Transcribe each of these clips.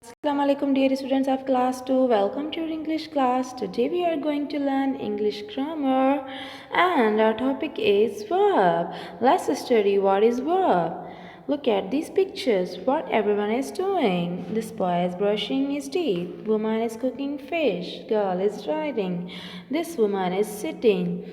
Assalamu alaikum dear students of class 2. Welcome to your English class. Today we are going to learn English grammar and our topic is verb. Let's study what is verb. Look at these pictures. What everyone is doing. This boy is brushing his teeth. Woman is cooking fish. Girl is riding. This woman is sitting.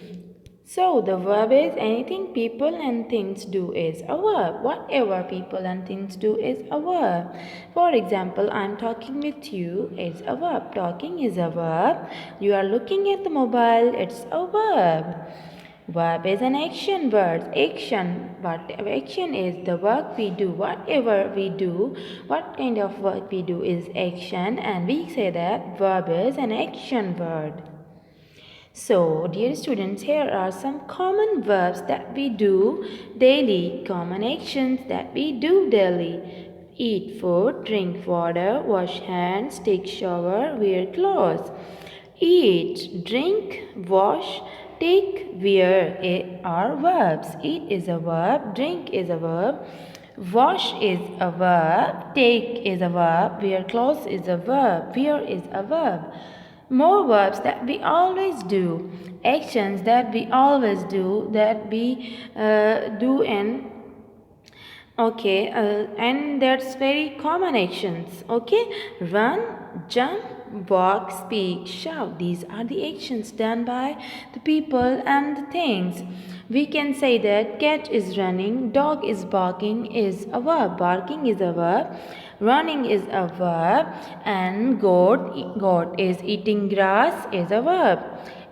So the verb is anything people and things do is a verb. Whatever people and things do is a verb. For example, I'm talking with you is a verb. Talking is a verb. You are looking at the mobile, it's a verb. Verb is an action word. Action. What action is the work we do. Whatever we do, what kind of work we do is action, and we say that verb is an action word. So, dear students, here are some common verbs that we do daily, common actions that we do daily. Eat food, drink water, wash hands, take shower, wear clothes. Eat, drink, wash, take, wear are verbs. Eat is a verb, drink is a verb, wash is a verb, take is a verb, wear clothes is a verb, wear is a verb. More verbs that we always do, actions that we always do, that we do and and that's very common actions. Run, jump, walk, speak, shout. These are the actions done by the people and the things. We can say that cat is running, dog is barking is a verb, barking is a verb, running is a verb, and goat is eating grass is a verb.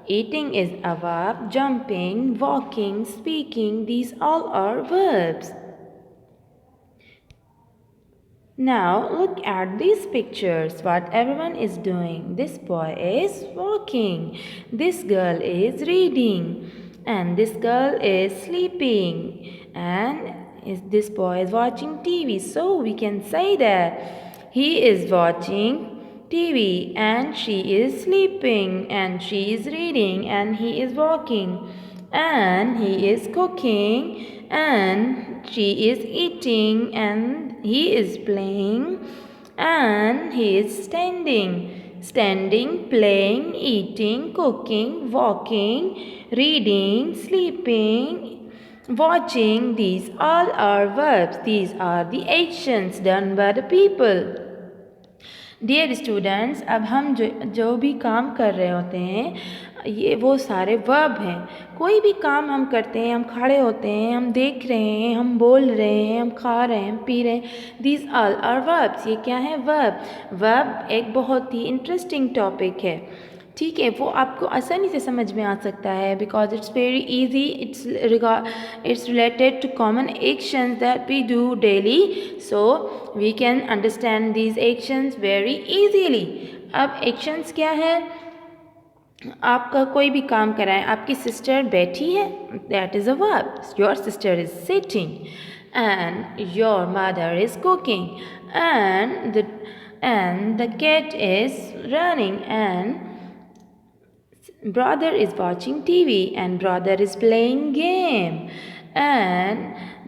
Eating is a verb, jumping, walking, speaking, these all are verbs. Now look at these pictures, what everyone is doing. This boy is walking, this girl is reading, and this girl is sleeping, and this boy is watching TV. So we can say that he is watching TV and she is sleeping and she is reading and he is walking and he is cooking and she is eating and he is playing and he is standing, playing, eating, cooking, walking, reading, sleeping, watching. These all are verbs. These are the actions done by the people. Dear students, अब हम जो भी काम कर रहे होते हैं ये वो सारे वर्ब हैं. कोई भी काम हम करते हैं, हम खड़े होते हैं, हम देख रहे हैं, हम बोल रहे हैं, हम खा रहे हैं, पी रहे हैं, दीज ऑल आर वर्ब्स. ये क्या है? वर्ब. वर्ब एक बहुत ही इंटरेस्टिंग टॉपिक है. ठीक है, वो आपको आसानी से समझ में आ सकता है because it's very easy. It's related to common actions that we do daily, so we can understand these actions very easily. अब एक्शंस क्या है? आपका कोई भी काम कर रहा है, आपकी सिस्टर बैठी है, that is a verb. Your sister is sitting and your mother is cooking and the cat is running and brother is watching TV and brother is playing game and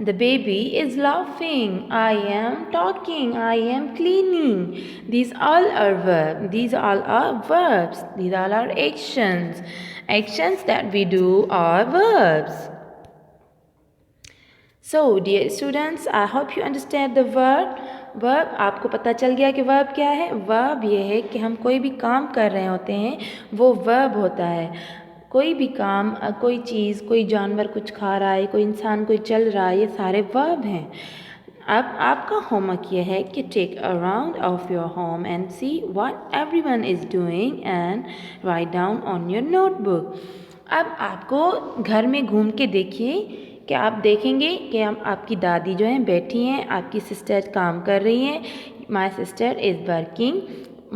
the baby is laughing. I am talking, I am cleaning. These all are verbs. These all are verbs. These all are actions. Actions that we do are verbs. So dear students, I hope you understand the verb. Verb आपको पता चल गया कि verb क्या है. Verb ये है कि हम कोई भी काम कर रहे होते हैं, वो वर्ब होता है. कोई भी काम, कोई चीज़, कोई जानवर कुछ खा रहा है, कोई इंसान कोई चल रहा है, ये सारे वर्ब हैं. अब आपका होमवर्क ये है कि take a round of your home and see what everyone is doing and write down on your notebook. अब आपको घर में घूम के देखिए कि आप देखेंगे कि आपकी दादी जो हैं बैठी हैं, आपकी सिस्टर काम कर रही हैं. My sister is working,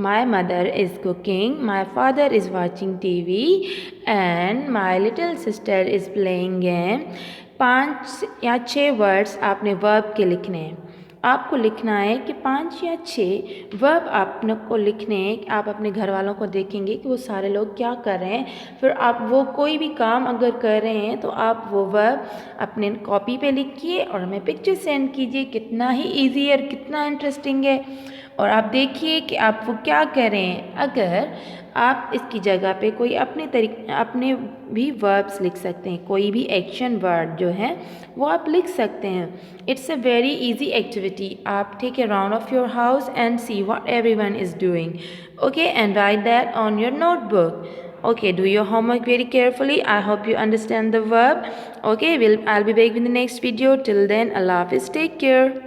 my mother is cooking, my father is watching TV and my little sister is playing game. 5 या 6 वर्ड्स आपने वर्ब के लिखने हैं. आपको लिखना है कि 5 या 6 वर्ब आपको लिखने हैं. आप अपने घर वालों को देखेंगे कि वो सारे लोग क्या कर रहे हैं. फिर आप वो कोई भी काम अगर कर रहे हैं तो आप वो वर्ब अपने कॉपी पे लिखिए और हमें पिक्चर सेंड कीजिए. कितना ही ईजी है और कितना इंटरेस्टिंग है. और आप देखिए कि आप वो क्या करें। अगर आप इसकी जगह पे कोई अपने भी वर्ब्स लिख सकते हैं, कोई भी एक्शन वर्ड जो है वो आप लिख सकते हैं। It's a very easy activity. आप take a round of your house and see what everyone is doing, okay, and write that on your notebook. Okay, do your homework very carefully. I hope you understand the verb. Okay, I'll be back in the next video. Till then, Allah Hafiz. Take care.